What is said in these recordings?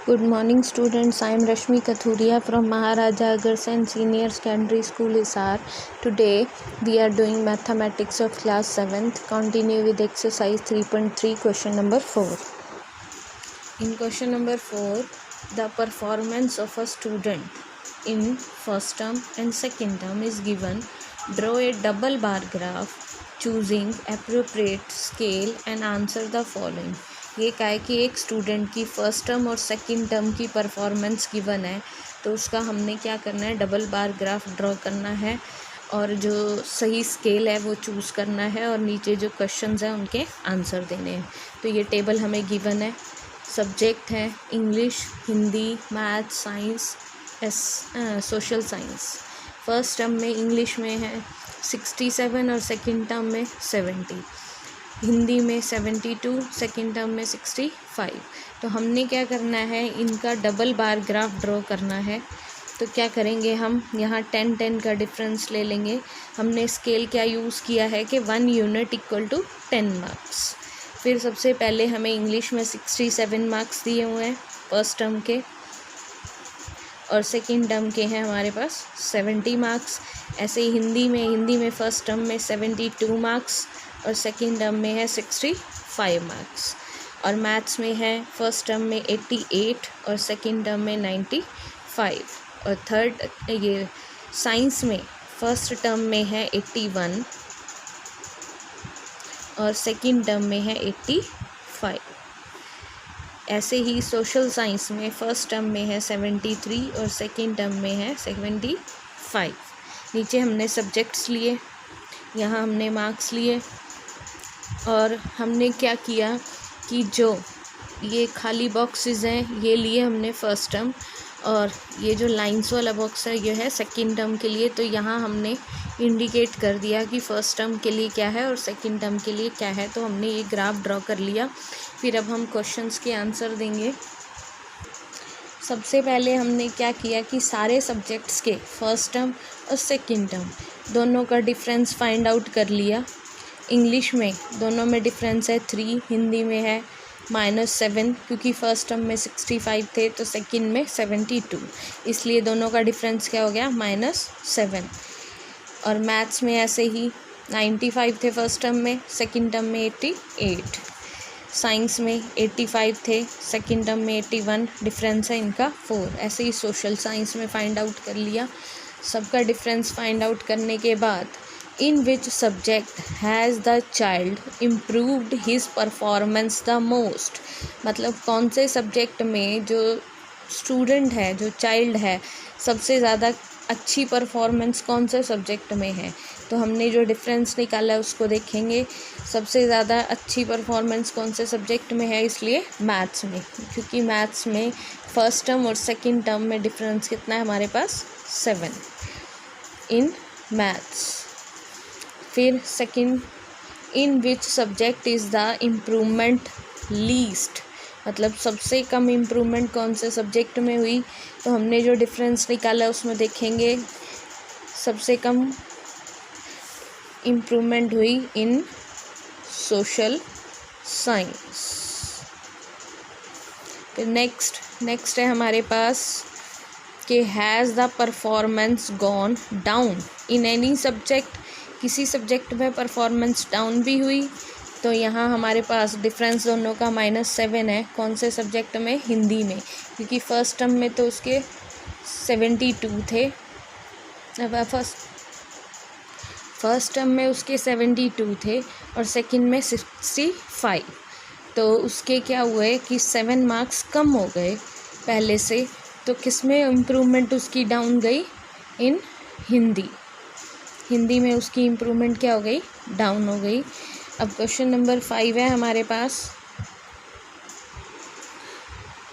Good morning students, I am Rashmi Kathuria from Maharaja Agarsen Senior Secondary School Hisar. Today we are doing mathematics of class 7th. Continue with exercise 3.3 question number 4. In question number 4, the performance of a student in first term and second term is given. Draw a double bar graph choosing appropriate scale and answer the following. ये क्या है कि एक student की first term और second term की performance given है, तो उसका हमने क्या करना है, डबल बार ग्राफ ड्रॉ करना है और जो सही स्केल है वो चूज़ करना है और नीचे जो क्वेश्चंस हैं उनके आंसर देने हैं. तो ये टेबल हमें गिवन है. सब्जेक्ट है English, Hindi, math, science, social science. First term में इंग्लिश में है 67 और सेकंड टर्म में 70. हिंदी में 72, सेकंड टर्म में 65. तो हमने क्या करना है, इनका डबल बार ग्राफ ड्रॉ करना है. तो क्या करेंगे, हम यहाँ 10 का डिफरेंस ले लेंगे. हमने स्केल क्या यूज़ किया है कि 1 यूनिट इक्वल टू 10 मार्क्स. फिर सबसे पहले हमें इंग्लिश में 67 मार्क्स दिए हुए हैं फर्स्ट टर्म के और सेकंड टर्म के हैं हमारे पास 70 मार्क्स. ऐसे ही हिंदी में फ़र्स्ट टर्म में 72 मार्क्स और सेकंड टर्म में है 65 मार्क्स. और मैथ्स में है फर्स्ट टर्म में 88 और सेकंड टर्म में 95. और ये साइंस में फर्स्ट टर्म में है 81 और सेकंड टर्म में है 85. ऐसे ही सोशल साइंस में फ़र्स्ट टर्म में है 73 और सेकंड टर्म में है 75. नीचे हमने सब्जेक्ट्स लिए, यहाँ हमने मार्क्स लिए और हमने क्या किया कि जो ये खाली बॉक्सेस हैं ये लिए हमने फ़र्स्ट टर्म और ये जो लाइंस वाला बॉक्स है ये है सेकंड टर्म के लिए. तो यहाँ हमने इंडिकेट कर दिया कि फ़र्स्ट टर्म के लिए क्या है और सेकंड टर्म के लिए क्या है. तो हमने ये ग्राफ ड्रॉ कर लिया. फिर अब हम क्वेश्चंस के आंसर देंगे. सबसे पहले हमने क्या किया कि सारे सब्जेक्ट्स के फर्स्ट टर्म और सेकंड टर्म दोनों का डिफरेंस फाइंड आउट कर लिया. इंग्लिश में दोनों में डिफरेंस है 3, हिंदी में है -7 क्योंकि फ़र्स्ट टर्म में 65 थे तो सेकंड में 72, इसलिए दोनों का डिफरेंस क्या हो गया -7. और मैथ्स में ऐसे ही 95 थे फर्स्ट टर्म में, सेकंड टर्म में 88. साइंस में 85 थे, सेकंड टर्म में 81, डिफरेंस है इनका 4. ऐसे ही सोशल साइंस में फाइंड आउट कर लिया. सबका डिफरेंस फाइंड आउट करने के बाद in which subject has the child improved his performance the most, मतलब कौन से सब्जेक्ट में जो स्टूडेंट है, जो चाइल्ड है, सबसे ज़्यादा अच्छी परफॉर्मेंस कौन से सब्जेक्ट में है. तो हमने जो डिफरेंस निकाला है उसको देखेंगे. सबसे ज़्यादा अच्छी परफॉर्मेंस कौन से सब्जेक्ट में है, इसलिए मैथ्स में, क्योंकि मैथ्स में फ़र्स्ट टर्म और सेकंड टर्म में डिफरेंस कितना है हमारे पास 7 इन मैथ्स. फिर second, in which subject is the improvement least, मतलब सबसे कम इम्प्रूवमेंट कौन से सब्जेक्ट में हुई. तो हमने जो डिफरेंस निकाला उसमें देखेंगे सबसे कम इम्प्रूवमेंट हुई इन सोशल साइंस. फिर नेक्स्ट है हमारे पास कि has the performance gone down in any subject, किसी सब्जेक्ट में परफॉर्मेंस डाउन भी हुई. तो यहाँ हमारे पास डिफरेंस दोनों का -7 है. कौन से सब्जेक्ट में, हिंदी में, क्योंकि फ़र्स्ट टर्म में तो उसके 72 थे. फर्स्ट टर्म में उसके 72 थे और सेकंड में 65. तो उसके क्या हुए कि 7 मार्क्स कम हो गए पहले से. तो किस में इम्प्रूवमेंट उसकी डाउन गई, इन हिंदी में उसकी इम्प्रूवमेंट क्या हो गई, डाउन हो गई. अब क्वेश्चन नंबर 5 है हमारे पास.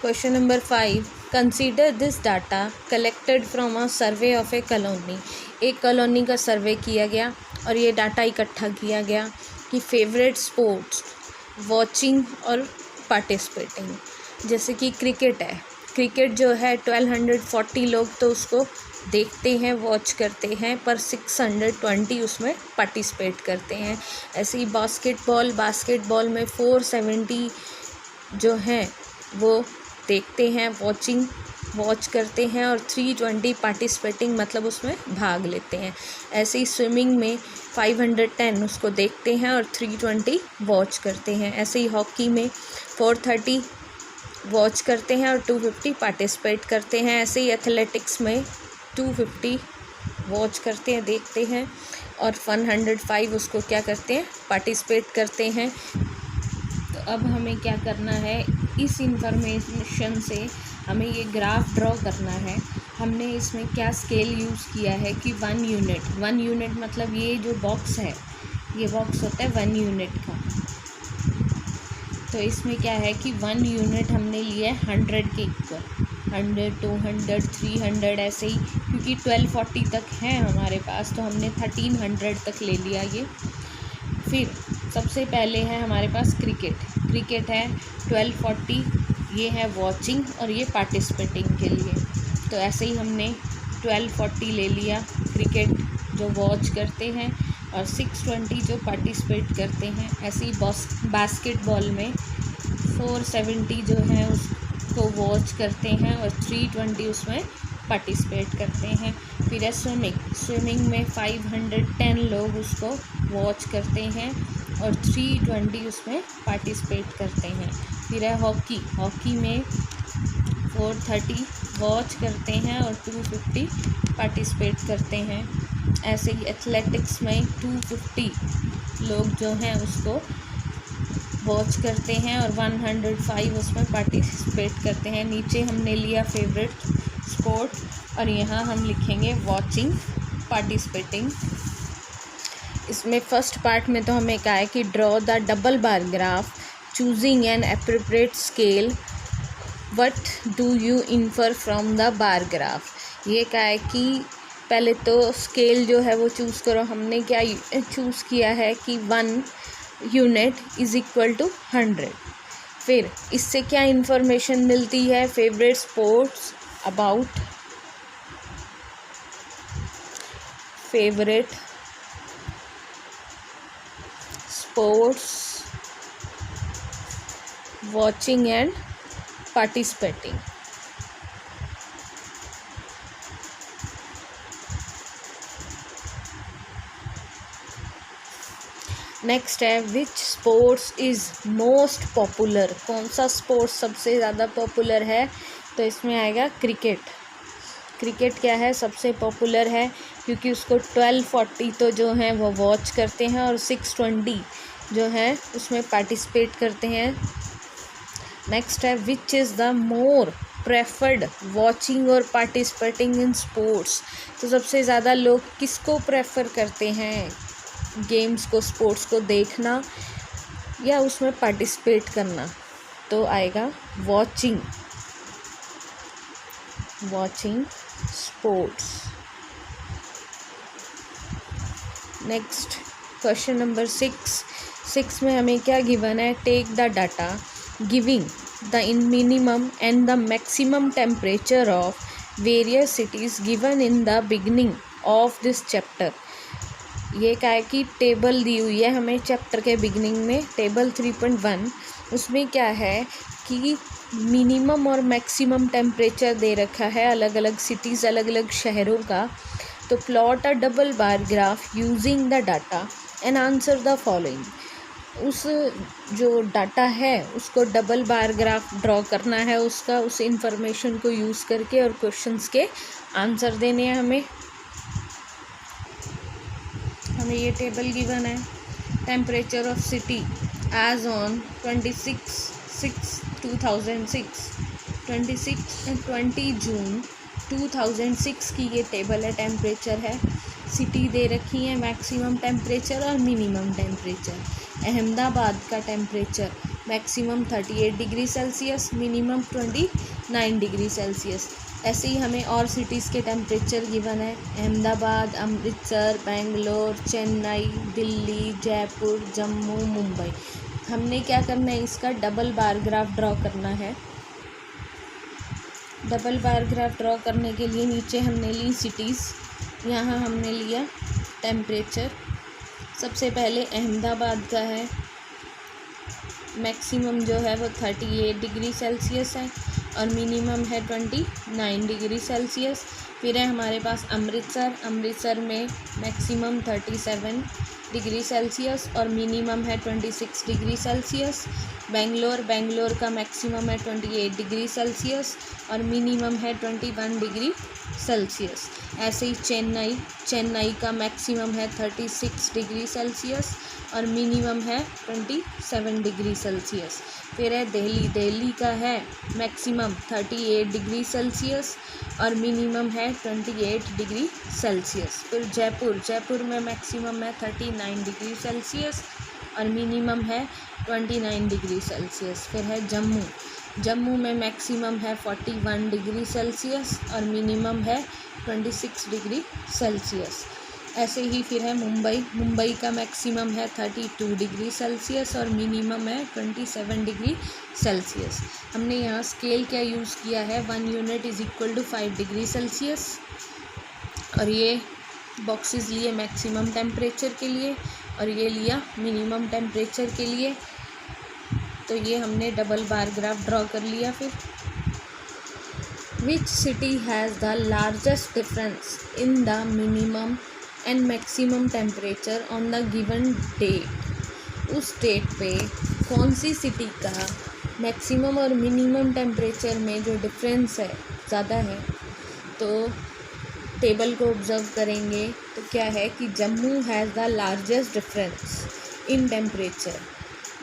Question number 5, consider this data collected from a survey of a colony. एक कॉलोनी का सर्वे किया गया और ये डाटा इकट्ठा किया गया कि फेवरेट स्पोर्ट्स, वॉचिंग और पार्टिसिपेटिंग. जैसे कि क्रिकेट है, क्रिकेट जो है 1240 लोग तो उसको देखते हैं, वॉच करते हैं, पर 620 उसमें पार्टिसिपेट करते हैं. ऐसे ही बास्केटबॉल में 470 जो हैं वो देखते हैं, वॉच करते हैं, और 320 पार्टिसिपेटिंग मतलब उसमें भाग लेते हैं। ऐसे ही स्विमिंग में 510 उसको देखते हैं और 320 वॉच करते हैं। ऐसे ही हॉकी में 430 वॉच करते हैं और 250 पार्टिसिपेट करते हैं। ऐसे ही एथलेटिक्स में 250 वॉच करते हैं, देखते हैं, और 105 उसको क्या करते हैं, पार्टिसिपेट करते हैं। तो अब हमें क्या करना है, इस इंफॉर्मेशन से हमें ये ग्राफ ड्रॉ करना है। हमने इसमें क्या स्केल यूज़ किया है कि 1 यूनिट मतलब ये जो बॉक्स है, ये बॉक्स होता है 1 यूनिट का। तो इसमें क्या है कि 1 यूनिट हमने लिया है 100 के इक्वल, 100, 200, 300 ऐसे ही, क्योंकि 1240 तक है हमारे पास, तो हमने 1300 तक ले लिया ये। फिर सबसे पहले है हमारे पास क्रिकेट है 1240, ये है वॉचिंग और ये पार्टिसिपेटिंग के लिए। तो ऐसे ही हमने 1240 ले लिया क्रिकेट जो वॉच करते हैं, और 620 जो पार्टिसिपेट करते हैं। ऐसे ही बास्केटबॉल में 470 जो है उसको वॉच करते हैं और 320 उसमें पार्टिसिपेट करते हैं। फिर है स्विमिंग में 510 लोग उसको वॉच करते हैं और 320 उसमें पार्टिसिपेट करते हैं। फिर है हॉकी में 430 वॉच करते हैं और 250 पार्टिसिपेट करते हैं। ऐसे ही एथलेटिक्स में 250 लोग जो हैं उसको वॉच करते हैं और 105 उसमें पार्टिसिपेट करते हैं। नीचे हमने लिया फेवरेट स्पोर्ट और यहाँ हम लिखेंगे वॉचिंग, पार्टिसिपेटिंग। इसमें फर्स्ट पार्ट में तो हमें कहा है कि draw the double bar graph choosing an appropriate scale, what do you infer from the bar graph. ये कहा है कि पहले तो स्केल जो है वो चूज़ करो। हमने क्या चूज़ किया है कि 1 यूनिट इज़ इक्वल टू 100। फिर इससे क्या इन्फॉर्मेशन मिलती है, favourite sports, about favourite sports, watching and participating. Next है which sports is most popular. कौन सा स्पोर्ट्स सबसे ज़्यादा पॉपुलर है, तो इसमें आएगा क्रिकेट क्या है, सबसे पॉपुलर है, क्योंकि उसको 1240 तो जो हैं वो वॉच करते हैं और 620 जो है उसमें पार्टिसिपेट करते हैं। नेक्स्ट है which is the more preferred watching और पार्टिसिपेटिंग इन स्पोर्ट्स। तो सबसे ज़्यादा लोग किसको प्रेफर करते हैं, गेम्स को, स्पोर्ट्स को देखना या उसमें पार्टिसिपेट करना, तो आएगा watching sports. Next question number 6 में हमें क्या गिवन है, take the data giving the minimum and the maximum temperature of various cities given in the beginning of this chapter. ये क्या है कि टेबल दी हुई है हमें चैप्टर के बिगनिंग में, टेबल 3.1। उसमें क्या है कि मिनिमम और मैक्सिमम टेम्परेचर दे रखा है अलग अलग सिटीज़, अलग अलग शहरों का। तो plot a double bar graph using the data and answer the following. उस जो डाटा है उसको डबल बार ग्राफ ड्रॉ करना है उसका, उस इंफॉर्मेशन को यूज़ करके, और क्वेश्चंस के आंसर देने हैं हमें। ये टेबल गिवन है, temperature of city as on 20 June 2006 की ये टेबल है, टेम्परेचर है, सिटी दे रखी है, मैक्सिमम टेम्परेचर और मिनिमम टेम्परेचर। अहमदाबाद का temperature maximum 38 degree Celsius, minimum 29 degree Celsius. ऐसे ही हमें और सिटीज़ के टेम्परेचर गिवन है, अहमदाबाद, अमृतसर, बेंगलोर, चेन्नई, दिल्ली, जयपुर, जम्मू, मुंबई। हमने क्या करना है, इसका डबल बार ग्राफ ड्रॉ करना है। डबल बार ग्राफ ड्रॉ करने के लिए नीचे हमने ली सिटीज़, यहाँ हमने लिया टेम्परेचर। सबसे पहले अहमदाबाद का है, मैक्सिमम जो है वो 38 डिग्री सेल्सियस है, और मिनिमम है 29 डिग्री सेल्सियस। फिर है हमारे पास अमृतसर, अमृतसर में मैक्सिमम 37 डिग्री सेल्सियस और मिनिमम है 26 डिग्री सेल्सियस। बेंगलोर, बेंगलोर का मैक्सिमम है 28 डिग्री सेल्सियस और मिनिमम है 21 डिग्री सेल्सियस। ऐसे ही चेन्नई, चेन्नई का मैक्सिमम है 36 डिग्री सेल्सियस और मिनिमम है 27 डिग्री सेल्सियस। फिर है दिल्ली, दिल्ली का है मैक्सिमम 38 डिग्री सेल्सियस और मिनिमम है 28 डिग्री सेल्सियस। फिर जयपुर, जयपुर में मैक्सिमम है 39 डिग्री सेल्सियस और मिनिमम है 29 डिग्री सेल्सियस। फिर है जम्मू, जम्मू में मैक्सिमम है 41 डिग्री सेल्सियस और मिनिमम है 26 डिग्री सेल्सियस। ऐसे ही फिर है मुंबई, मुंबई का मैक्सिमम है 32 डिग्री सेल्सियस और मिनिमम है 27 डिग्री सेल्सियस। हमने यहाँ स्केल क्या यूज़ किया है, 1 unit is equal to 5 degree Celsius. और ये बॉक्सेस लिए मैक्सिमम टेम्परेचर के लिए और ये लिया मिनिमम टेम्परेचर के लिए। तो ये हमने डबल बार ग्राफ ड्रॉ कर लिया। फिर which city has the largest difference in the minimum and maximum temperature on the given date. उस डेट पे कौन सी सिटी का मैक्सिमम और मिनिमम टेम्परेचर में जो डिफरेंस है ज़्यादा है। तो टेबल को ऑब्जर्व करेंगे तो क्या है कि Jammu has the largest difference in temperature.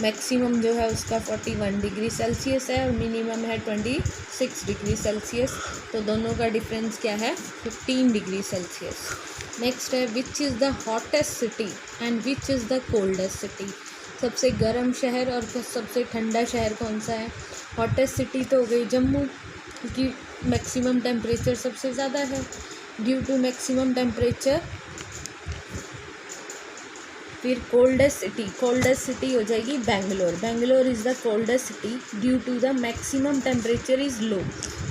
Maximum जो है उसका 41 डिग्री सेल्सियस है और मिनिमम है 26 डिग्री सेल्सियस। तो दोनों का डिफरेंस क्या है, 15 डिग्री सेल्सियस। नेक्स्ट है which is the hottest city and which is the coldest city. सबसे गर्म शहर और सबसे ठंडा शहर कौन सा है। हॉटेस्ट सिटी तो हो गई जम्मू, क्योंकि मैक्सिमम टेम्परेचर सबसे ज़्यादा है ड्यू टू मैक्सिमम टेम्परेचर। फिर कोल्डेस्ट सिटी, कोल्डेस्ट सिटी हो जाएगी Bangalore, Bangalore is the coldest city due to the maximum temperature is low.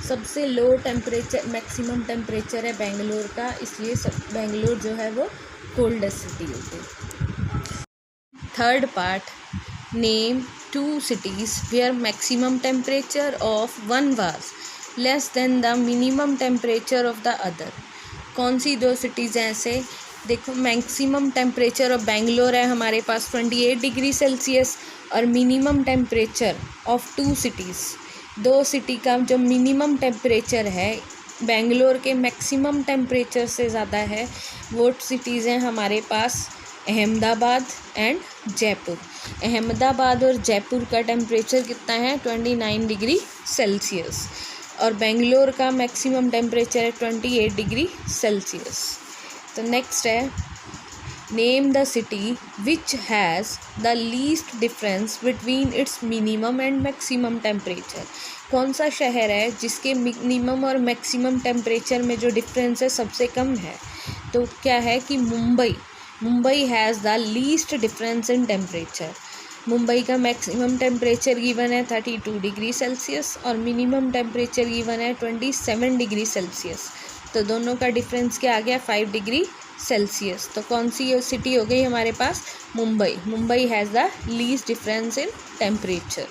सबसे लो टेम्परेचर मैक्सिमम टेम्परेचर है बेंगलोर का, इसलिए बेंगलोर जो है वो कोल्डेस्ट सिटी होती है। Third part, name 2 cities where maximum temperature of one was less than the minimum temperature of the other। कौन सी 2 cities हैं ऐसे, देखो मैक्सिमम टेम्परेचर ऑफ बेंगलोर है हमारे पास 28 डिग्री सेल्सियस और minimum temperature of 2 cities, 2 city का जो मिनिमम टेम्परेचर है बेंगलोर के मैक्सिमम टेम्परेचर से ज़्यादा है, वो सिटीज़ हैं हमारे पास अहमदाबाद एंड जयपुर। अहमदाबाद और जयपुर का टेम्परेचर कितना है, 29 डिग्री सेल्सियस और बेंगलोर का मैक्सिमम टेम्परेचर है 28 डिग्री सेल्सियस। तो नेक्स्ट है name the city which has the least difference between its minimum and maximum temperature. कौन सा शहर है जिसके मिनिमम और मैक्सिमम टेम्परेचर में जो डिफरेंस है सबसे कम है। तो क्या है कि Mumbai, Mumbai has the least difference in temperature. Mumbai का मैक्सिमम टेम्परेचर गिवन है 32 डिग्री सेल्सियस और मिनिमम टेम्परेचर गिवन है 27 डिग्री सेल्सियस। तो दोनों का डिफरेंस क्या आ गया, 5 डिग्री सेल्सियस। तो कौन सी सिटी हो गई हमारे पास, Mumbai. Mumbai has the least difference in temperature.